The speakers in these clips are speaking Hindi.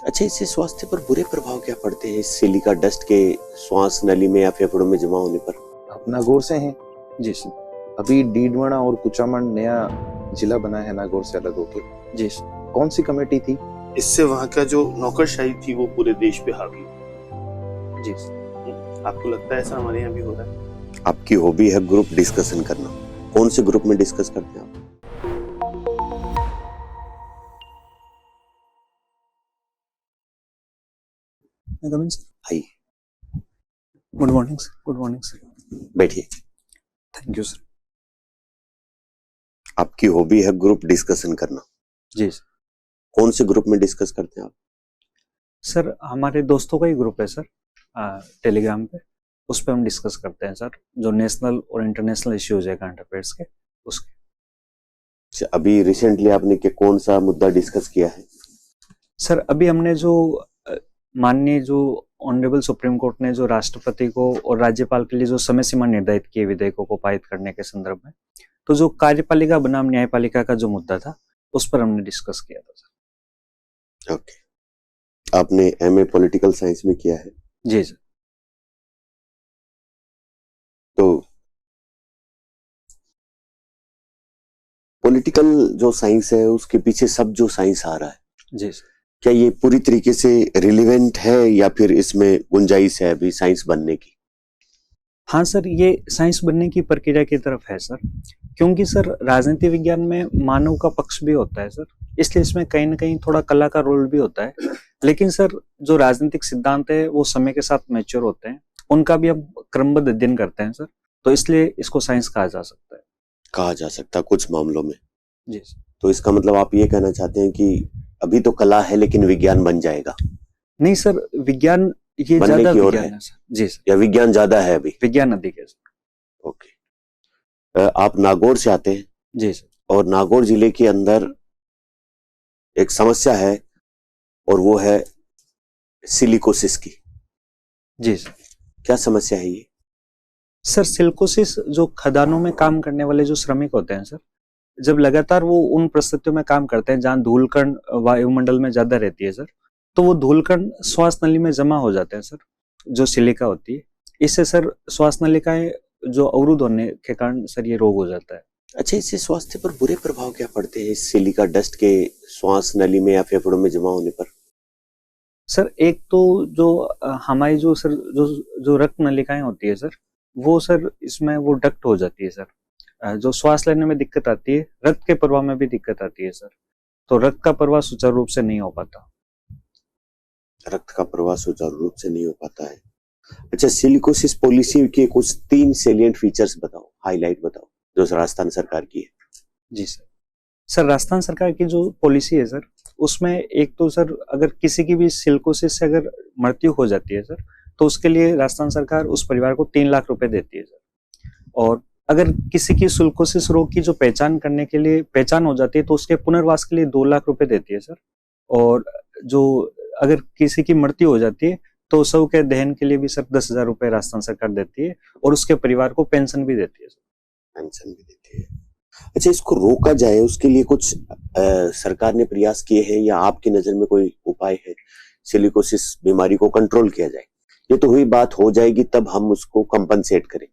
अच्छा, इससे स्वास्थ्य पर बुरे प्रभाव क्या पड़ते हैं इस सिलिका डस्ट के श्वास नली में या फेफड़ों में जमा होने पर? आप नागौर से हैं? जी सर। अभी डीडवाना और कुचामन नया जिला बना है नागौर से अलग होके। जी सर। कौन सी कमेटी थी? इससे वहाँ का जो नौकरशाही थी वो पूरे देश पे हावी है। जी सर। आपको लगता है ऐसा हमारे यहाँ भी हो रहा है? आपकी हॉबी है ग्रुप डिस्कशन करना। कौन से ग्रुप में डिस्कस करते हैं आप? आइए, good morning sir. Good morning sir. बैठिए। Thank you sir. आपकी हॉबी है ग्रुप डिस्कशन करना। जी सर। कौन से ग्रुप में डिस्कस करते हैं आप? सर हमारे दोस्तों का ही ग्रुप है सर, टेलीग्राम पे। उस पर हम डिस्कस करते हैं सर, जो नेशनल और इंटरनेशनल इश्यूज है करंट अफेयर्स के, उसके। अच्छा, अभी रिसेंटली आपने कौन सा मुद्दा डिस्कस किया है? सर अभी हमने जो माननीय जो ऑनरेबल सुप्रीम कोर्ट ने जो राष्ट्रपति को और राज्यपाल के लिए जो समय सीमा निर्धारित किए विधेयकों को पारित करने के संदर्भ में, तो जो कार्यपालिका बनाम न्यायपालिका का जो मुद्दा था उस पर हमने डिस्कस किया था सर। ओके। आपने एमए पॉलिटिकल साइंस में किया है? जी सर। तो पॉलिटिकल जो साइंस है उसके पीछे सब जो साइंस आ रहा है, जी सर, क्या ये पूरी तरीके से रिलेवेंट है या फिर इसमें गुंजाइश है अभी साइंस बनने की? हाँ सर, ये साइंस बनने की प्रक्रिया की तरफ है सर, क्योंकि सर राजनीति विज्ञान में मानव का पक्ष भी होता है सर, इसलिए इसमें कहीं ना कहीं थोड़ा कला का रोल भी होता है। लेकिन सर जो राजनीतिक सिद्धांत है वो समय के साथ मैच्योर होते हैं, उनका भी हम क्रमबद्ध अध्ययन करते हैं सर, तो इसलिए इसको साइंस कहा जा सकता है। कहा जा सकता है कुछ मामलों में। जी सर। तो इसका मतलब आप ये कहना चाहते हैं कि अभी तो कला है लेकिन विज्ञान बन जाएगा? नहीं सर, विज्ञान ये बनने ज्यादा की ओर विज्ञान है है सर। जी सर। या विज्ञान ज्यादा है अभी? विज्ञान अधिक है सर। ओके। आप नागौर से आते हैं? जी सर। और नागौर जिले के अंदर एक समस्या है और वो है सिलिकोसिस की। जी सर। क्या समस्या है ये? सर सिलिकोसिस जो खदानों में काम करने वाले जो श्रमिक होते हैं सर, जब लगातार वो उन परिस्थितियों में काम करते हैं जहां धूलकण वायुमंडल में ज्यादा रहती है सर, तो वो धूलकण श्वास नली में जमा हो जाते हैं सर, जो सिलिका होती है। इससे सर श्वास नलिकाएं जो अवरुद्ध होने के कारण सर ये रोग हो जाता है। अच्छा, इससे स्वास्थ्य पर बुरे प्रभाव क्या पड़ते हैं इस सिलिका डस्ट के श्वास नली में या फेफड़ों में जमा होने पर? सर एक तो जो हमारी जो सर जो रक्त नलिकाएं होती है सर, वो सर इसमें वो डक्ट हो जाती है सर, जो श्वास लेने में दिक्कत आती है, रक्त के प्रवाह में भी दिक्कत आती है सर, तो रक्त का प्रवाह सुचारू रूप से नहीं हो पाता। रक्त का प्रवाह सुचारू रूप से नहीं हो पाता है। अच्छा, सिलिकोसिस पॉलिसी के कुछ 3 सेलिएंट फीचर्स बताओ, हाईलाइट बताओ, जो राजस्थान सरकार की है। जी सर। सर राजस्थान सरकार की जो पॉलिसी है सर, उसमें एक तो सर अगर किसी की भी सिलिकोसिस से अगर मृत्यु हो जाती है सर, तो उसके लिए राजस्थान सरकार उस परिवार को 3 लाख रुपए देती है सर। और अगर किसी की सिलिकोसिस रोग की जो पहचान करने के लिए पहचान हो जाती है तो उसके पुनर्वास के लिए 2 लाख रुपए देती है सर। और जो अगर किसी की मृत्यु हो जाती है तो शव के दहन के लिए भी सर 10,000 रुपए राजस्थान सरकार देती है, और उसके परिवार को पेंशन भी देती है सर। पेंशन भी देती है। अच्छा, इसको रोका जाए उसके लिए कुछ सरकार ने प्रयास किए हैं या आपकी नजर में कोई उपाय है सिलिकोसिस बीमारी को कंट्रोल किया जाए? ये तो हुई बात, हो जाएगी तब हम उसको कंपनसेट करें,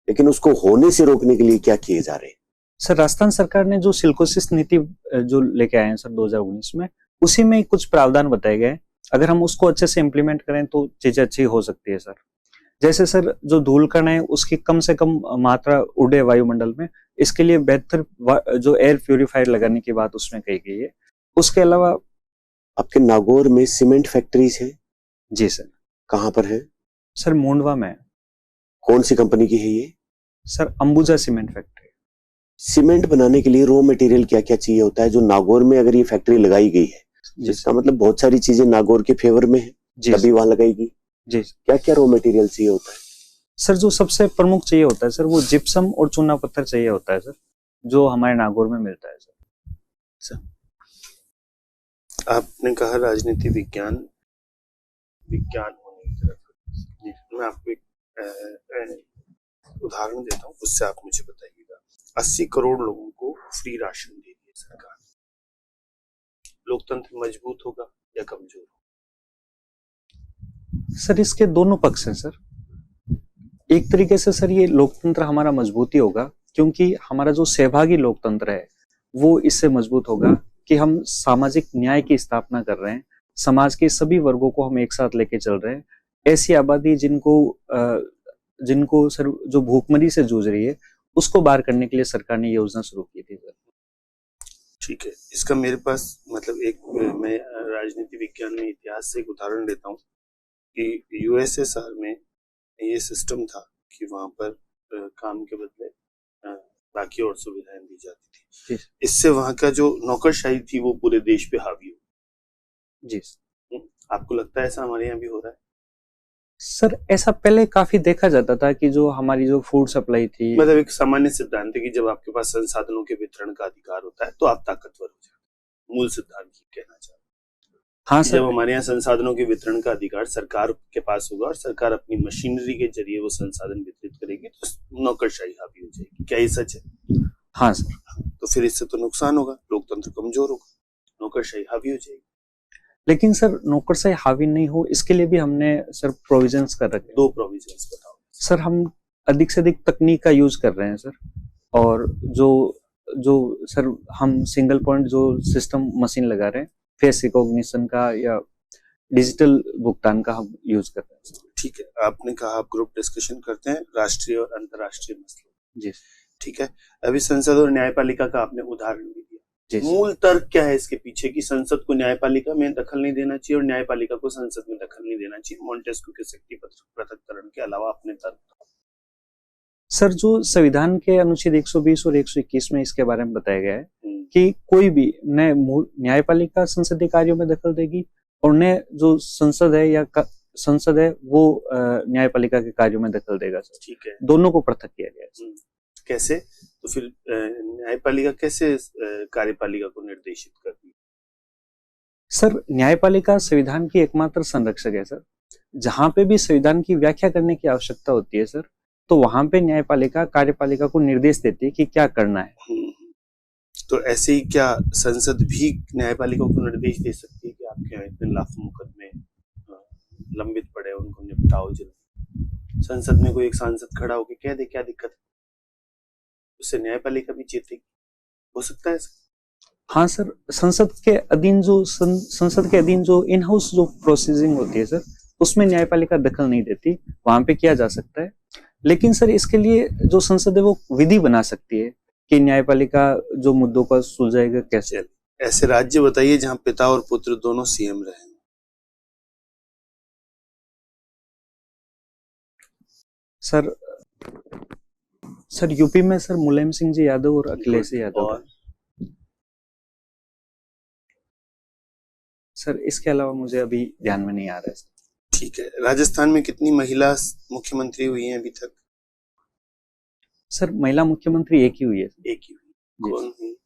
लेकिन उसको होने से रोकने के लिए क्या किए जा रहे हैं? सर राजस्थान सरकार ने जो सिलिकोसिस नीति जो लेके आए हैं सर 2019 में, उसी में कुछ प्रावधान बताए गए हैं। अगर हम उसको अच्छे से इम्प्लीमेंट करें तो चीजें अच्छी हो सकती है सर। जैसे सर जो धूलकण है उसकी कम से कम मात्रा उड़े वायुमंडल में, इसके लिए बेहतर जो एयर प्यूरिफायर लगाने की बात उसमें कही गई है। उसके अलावा आपके नागौर में सीमेंट फैक्ट्रीज है? जी सर। कहाँ पर है? सर मुंडवा में। कौन सी कंपनी की है ये? Sir Ambuja cement factory. Cement बनाने के लिए रॉ मटेरियल क्या क्या चाहिए होता है, जो नागौर में अगर ये फैक्ट्री लगाई गई है, जिसका मतलब बहुत सारी चीजें नागौर के फेवर में है, तभी वहां लगाएगी? जी। क्या क्या रॉ मटेरियल चाहिए होता है? सर जो सबसे प्रमुख चाहिए होता है सर वो जिप्सम और चूना पत्थर चाहिए होता है सर, जो हमारे नागौर में मिलता है सर। आपने कहा राजनीति विज्ञान होने की तरफ। मैं आपको एक उदाहरण देता हूँ, उससे आप मुझे बताइएगा। 80 करोड़ लोगों को फ्री राशन दे दिया सरकार। लोकतंत्र मजबूत होगा या कमजोर हो? सर इसके दोनों पक्ष हैं सर। एक तरीके से सर ये लोकतंत्र हमारा मजबूत ही होगा, क्योंकि हमारा जो सहभागी लोकतंत्र है वो इससे मजबूत होगा कि हम सामाजिक न्याय की स्थापना कर रहे हैं, समाज के सभी वर्गों को हम एक साथ लेके चल रहे हैं। ऐसी आबादी जिनको सर जो भूखमरी से जूझ रही है उसको बाहर करने के लिए सरकार ने ये योजना शुरू की थी सर। ठीक है, इसका मेरे पास मतलब एक मैं राजनीति विज्ञान में इतिहास से एक उदाहरण देता हूँ कि यूएसएसआर में ये सिस्टम था कि वहां पर काम के बदले बाकी और सुविधाएं दी जाती थी। इससे वहां का जो नौकरशाही थी वो पूरे देश पे हावी हो। जी आपको लगता है ऐसा हमारे यहाँ भी हो रहा है? सर ऐसा पहले काफी देखा जाता था कि जो हमारी जो फूड सप्लाई थी, मतलब एक सामान्य सिद्धांत है कि जब आपके पास संसाधनों के वितरण का अधिकार होता है तो आप ताकतवर हो जाते हैं। मूल सिद्धांत ही कहना चाहते हैं। हाँ सर, जब हमारे यहाँ संसाधनों के वितरण का अधिकार सरकार के पास होगा और सरकार अपनी मशीनरी के जरिए वो संसाधन वितरित करेगी तो नौकरशाही हावी हो जाएगी। क्या ये सच है? हाँ सर। तो फिर इससे तो नुकसान होगा, लोकतंत्र कमजोर होगा, नौकरशाही हावी हो जाएगी। लेकिन सर नौकरशाही हावी नहीं हो इसके लिए भी हमने सर प्रोविजंस कर रखे। दो प्रोविजंस बताओ सर। हम अधिक से अधिक तकनीक का यूज कर रहे हैं सर, और जो जो सर हम सिंगल पॉइंट जो सिस्टम मशीन लगा रहे हैं, फेस रिकॉग्निशन का या डिजिटल भुगतान का हम यूज कर रहे हैं। ठीक है, आपने कहा आप ग्रुप डिस्कशन करते हैं राष्ट्रीय और अंतर्राष्ट्रीय मसलों। जी ठीक है, अभी संसद और न्यायपालिका का आपने उदाहरण भी दिया। मूल तर्क क्या है इसके पीछे कि संसद को न्यायपालिका में दखल नहीं देना चाहिए और न्यायपालिका को संसद में दखल नहीं देना चाहिए? मॉन्टेस्क्यू के शक्ति पृथक्करण के अलावा अपने तर्क। सर जो संविधान के अनुच्छेद 120 और 121 में इसके बारे में बताया गया है कि कोई भी न न्यायपालिका संसदीय कार्यों में दखल देगी और न जो संसद है या संसद है वो न्यायपालिका के कार्यों में दखल देगा सर। ठीक है, दोनों को पृथक किया गया है। कैसे? तो फिर न्यायपालिका कैसे कार्यपालिका को निर्देशित करती है? सर न्यायपालिका संविधान की एकमात्र संरक्षक है सर। जहां पे भी संविधान की व्याख्या करने की आवश्यकता होती है सर, तो वहां पे न्यायपालिका कार्यपालिका को निर्देश देती है कि क्या करना है। तो ऐसे ही क्या संसद भी न्यायपालिका को निर्देश दे सकती है कि आपके यहाँ इतने लाखों मुकदमे लंबित पड़े, उनको निपटाओ जल्दी? संसद में कोई एक सांसद खड़ा होकर कह दे क्या दिक्कत है, उससे न्यायपालिका भी जीतेगी। हो सकता है? हाँ सर, संसद के अधीन जो इन हाउस जो प्रोसेसिंग होती है सर, उसमें न्यायपालिका दखल नहीं देती, वहां पे किया जा सकता है। लेकिन सर इसके लिए जो संसद है वो विधि बना सकती है कि न्यायपालिका जो मुद्दों का सुलझाएगा कैसे। ऐसे राज्य बताइए जहां पिता और पुत्र दोनों सीएम रहे। सर यूपी में सर मुलायम सिंह जी यादव और अखिलेश यादव। और सर इसके अलावा मुझे अभी ध्यान में नहीं आ रहा है। ठीक है, राजस्थान में कितनी महिला मुख्यमंत्री हुई हैं अभी तक? सर महिला मुख्यमंत्री एक ही हुई है। एक ही हुई। कौन हुई?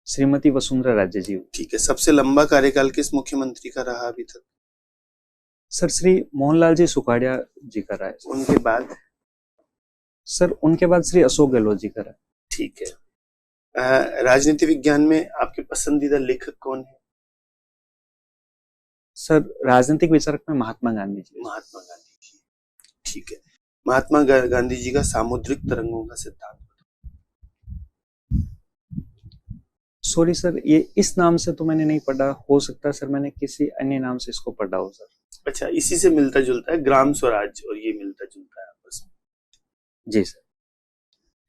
श्रीमती वसुंधरा राजे जी। ठीक है, सबसे लंबा कार्यकाल किस मुख्यमंत्री का रहा अभी तक? सर श्री मोहनलाल जी सुखाड़िया जी का रहा है। उनके बाद? सर उनके बाद श्री अशोक गहलोत जी का रहा है। ठीक है, राजनीति विज्ञान में आपके पसंदीदा लेखक कौन है? सर राजनीतिक विचारक में महात्मा गांधी जी। महात्मा गांधी जी, ठीक है। महात्मा गांधी जी का सामुद्रिक तरंगों का सिद्धांत। सॉरी सर, ये इस नाम से तो मैंने नहीं पढ़ा, हो सकता है सर मैंने किसी अन्य नाम से इसको पढ़ा हो सर। अच्छा, इसी से मिलता जुलता है ग्राम स्वराज और ये मिलता जुलता है आपस में। जी सर।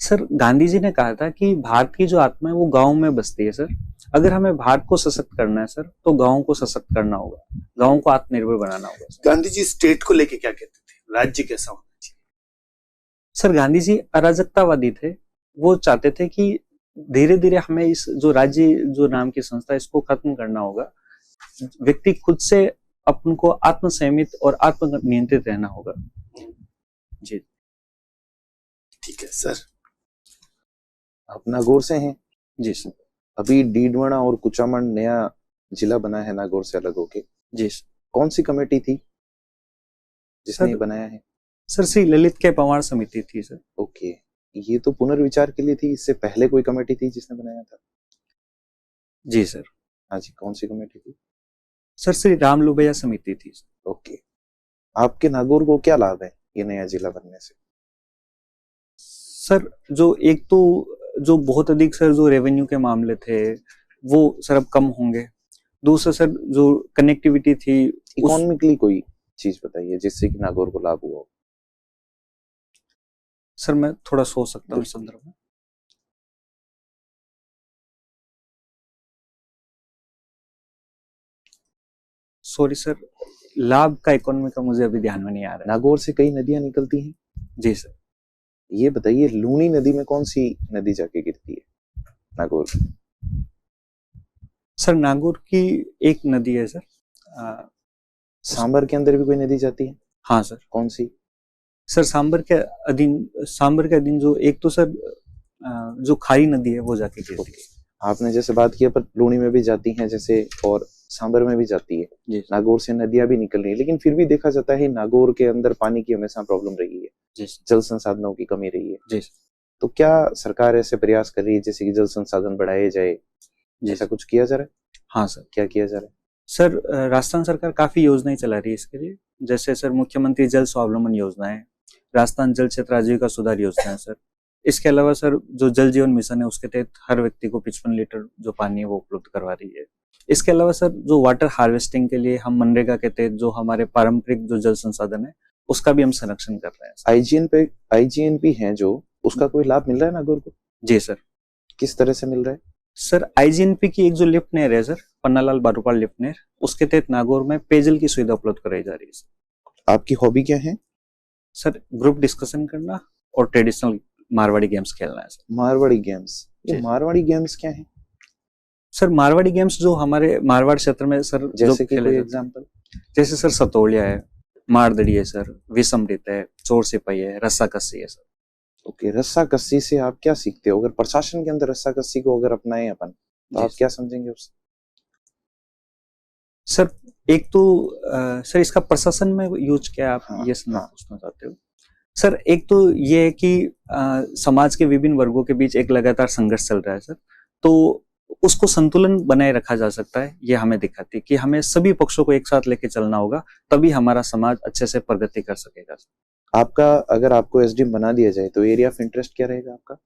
सर गांधी जी ने कहा था कि भारत की जो आत्मा है वो गांव में बसती है सर। अगर हमें भारत को सशक्त करना है सर तो गांव को सशक्त करना होगा, गांव को आत्मनिर्भर बनाना होगा सर। गांधी जी स्टेट को लेके क्या कहते थे? राज्य कैसा होना चाहिए? सर गांधी जी अराजकतावादी थे। वो चाहते थे कि धीरे धीरे हमें इस जो राज्य जो नाम की संस्था इसको खत्म करना होगा। व्यक्ति खुद से अपन को आत्मसंयमित और आत्मनियंत्रित रहना होगा। जी ठीक है सर। आप नागौर से हैं? जी सर। अभी डीडवाना और कुचामन नया जिला बना है नागौर से अलग होके। जी सर। कौन सी कमेटी थी जिसने ये बनाया है? सर श्री ललित के पवार समिति थी सर। ओके, ये तो पुनर्विचार के लिए थी, इससे पहले कोई कमेटी थी जिसने बनाया था? जी सर। हाँ जी, कौन सी कमेटी थी? सर श्री राम लुबैया समिति थी। ओके, आपके नागौर को क्या लाभ है ये नया जिला बनने से? सर जो एक तो जो बहुत अधिक सर जो रेवेन्यू के मामले थे वो सर अब कम होंगे। दूसरा सर जो कनेक्टिविटी थी इकोनॉमिकली कोई चीज बताइए जिससे कि नागौर को लाभ हुआ हो। सर मैं थोड़ा सोच सकता हूँ इस संदर्भ में। सॉरी सर, लाभ का इकोनॉमी का मुझे अभी ध्यान में नहीं आ रहा है। नागौर से कई नदियां निकलती हैं। जी सर। ये बताइए लूनी नदी में कौन सी नदी जाके गिरती है नागौर? सर नागौर की एक नदी है सर। सांबर के अंदर भी कोई नदी जाती है? हाँ सर। कौन सी? सर सांबर के अधीन जो एक तो सर जो खारी नदी है वो जाके गिरती है। आपने जैसे बात किया पर लूनी में भी जाती हैं जैसे, और सांबर में भी जाती है। जी। नागौर से नदियां भी निकल रही है, लेकिन फिर भी देखा जाता है नागौर के अंदर पानी की हमेशा प्रॉब्लम रही है। जी। जल संसाधनों की कमी रही है। जी। तो क्या सरकार ऐसे प्रयास कर रही है जैसे कि जल संसाधन बढ़ाए जाए? ऐसा कुछ किया जा रहा है? हाँ सर। क्या किया जा रहा है? सर राजस्थान सरकार काफी योजनाएं चला रही है इसके लिए। जैसे सर मुख्यमंत्री जल स्वावलंबन योजना है, राजस्थान जल क्षेत्र आजीविका सुधार योजना है सर। इसके अलावा सर जो जल जीवन मिशन है उसके तहत हर व्यक्ति को 55 लीटर जो पानी है वो उपलब्ध करवा रही है। इसके अलावा सर जो वाटर हार्वेस्टिंग के लिए हम मनरेगा के तहत जो हमारे पारंपरिक जो जल संसाधन है उसका भी हम संरक्षण कर रहे हैं। आईजीएनपी है जो, उसका कोई लाभ मिल रहा है नागौर को? जी सर। किस तरह से मिल रहा है? सर आईजीएनपी की एक जो लिफ्ट नहर है सर, पन्नालाल बारूपाल लिफ्ट नहर, उसके तहत नागौर में पेयजल की सुविधा उपलब्ध कराई जा रही है सर। आपकी हॉबी क्या है? सर ग्रुप डिस्कशन करना और ट्रेडिशनल मारवाड़ी गेम्स खेलना है सर। मारवाड़ी गेम्स? ये मारवाड़ी गेम्स क्या है सर? मारवाड़ी गेम्स जो हमारे मारवाड़ क्षेत्र में सर जैसे कि खेले कोई जाते हैं। एग्जांपल? जैसे सर सतोलिया है, मारदड़ी है सर, विषमृत है, चोर सिपाही है, रस्सा कस्सी है सर। ओके, रस्सा कस्सी से आप क्या सीखते हो? अगर प्रशासन के अंदर रस्सा कस्सी को अगर अपनाएं अपन तो आप क्या समझेंगे उससे? सर एक तो सर इसका प्रशासन में यूज क्या आप ये पूछना चाहते हो? सर एक तो ये है कि समाज के विभिन्न वर्गों के बीच एक लगातार संघर्ष चल रहा है सर, तो उसको संतुलन बनाए रखा जा सकता है। ये हमें दिखाती है कि हमें सभी पक्षों को एक साथ लेके चलना होगा, तभी हमारा समाज अच्छे से प्रगति कर सकेगा। आपका अगर आपको एसडीएम बना दिया जाए तो एरिया ऑफ इंटरेस्ट क्या रहेगा आपका?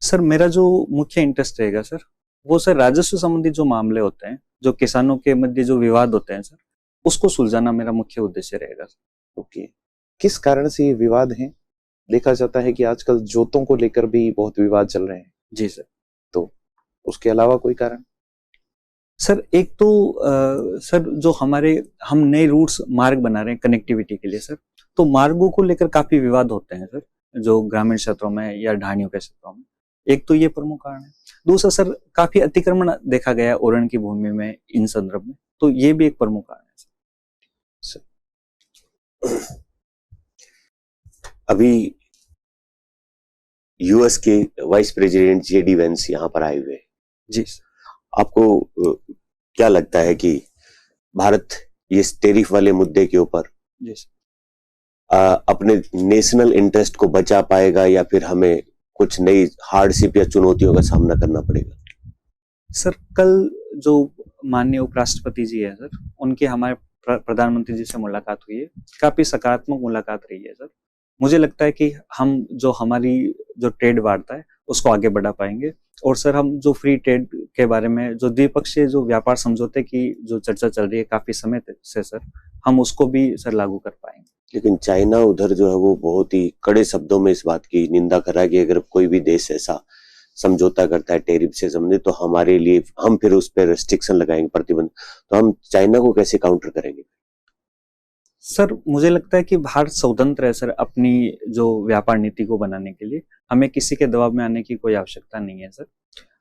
सर मेरा जो मुख्य इंटरेस्ट रहेगा सर वो सर राजस्व संबंधी जो मामले होते हैं, जो किसानों के मध्य जो विवाद होते हैं सर, उसको सुलझाना मेरा मुख्य उद्देश्य रहेगा सर। ओके, किस कारण से ये विवाद हैं? देखा जाता है कि आजकल जोतों को लेकर भी बहुत विवाद चल रहे हैं। जी सर। तो उसके अलावा कोई कारण? सर एक तो सर जो हम नए रूट्स मार्ग बना रहे हैं कनेक्टिविटी के लिए सर, तो मार्गों को लेकर काफी विवाद होते हैं सर, जो ग्रामीण क्षेत्रों में या ढाणियों के क्षेत्रों में। एक तो ये प्रमुख कारण है। दूसरा सर काफी अतिक्रमण देखा गया ओरण की भूमि में इन संदर्भ में, तो ये भी एक प्रमुख कारण है सर। अभी यूएस के वाइस प्रेसिडेंट जेडी वेंस यहाँ पर आए हुए हैं। जी। आपको क्या लगता है कि भारत ये टैरिफ वाले मुद्दे के ऊपर अपने नेशनल इंटरेस्ट को बचा पाएगा या फिर हमें कुछ नई हार्डशिप या चुनौतियों का सामना करना पड़ेगा? सर कल जो माननीय उपराष्ट्रपति जी है सर, उनके हमारे प्रधानमंत्री जी से मुलाकात हुई है, काफी सकारात्मक मुलाकात रही है सर। मुझे लगता है कि हम जो हमारी जो ट्रेड वार्ता है उसको आगे बढ़ा पाएंगे, और सर हम जो फ्री ट्रेड के बारे में जो द्विपक्षीय जो व्यापार समझौते की जो चर्चा चल रही है काफी समय से सर, हम उसको भी सर लागू कर पाएंगे। लेकिन चाइना उधर जो है वो बहुत ही कड़े शब्दों में इस बात की निंदा कर रहा है कि अगर कोई भी देश ऐसा समझौता करता है टैरिफ से संबंधित तो हमारे लिए हम फिर उस पर रेस्ट्रिक्शन लगाएंगे, प्रतिबंध। तो हम चाइना को कैसे काउंटर करेंगे? सर मुझे लगता है कि भारत स्वतंत्र है सर अपनी जो व्यापार नीति को बनाने के लिए, हमें किसी के दबाव में आने की कोई आवश्यकता नहीं है सर।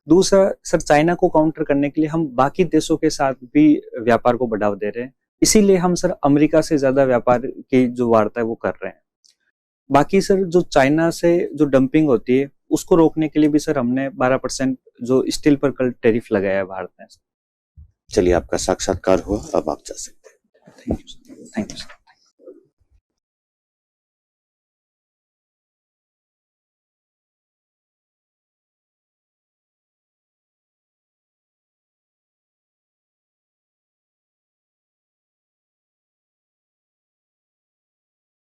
दूसरा सर चाइना को काउंटर करने के लिए हम बाकी देशों के साथ भी व्यापार को बढ़ावा दे रहे हैं, इसीलिए हम सर अमेरिका से ज्यादा व्यापार की जो वार्ता है वो कर रहे हैं। बाकी सर जो चाइना से जो डंपिंग होती है उसको रोकने के लिए भी सर हमने 12% जो स्टील पर कल टैरिफ लगाया है भारत ने। चलिए, आपका साक्षात्कार हुआ, अब आप जा सकते हैं। Thank you sir.